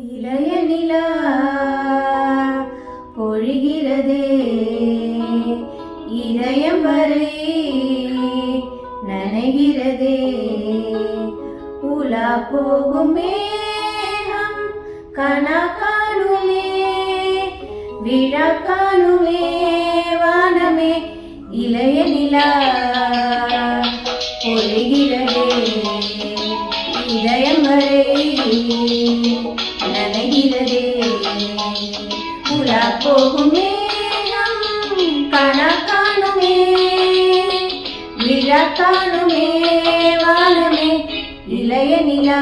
இளைய நிலா பொழிகிறதே இதயம் வரை நனைகிறதே உலா போகும் மேகம் கனா காணுமே விழா காணுமே வானமே இளைய நிலா பொழிகிறதே இதயம் வரை நனைகிறதே உலா போகும் மேகம் கனா காணுமே விழா காணுமே வானமே இளைய நிலா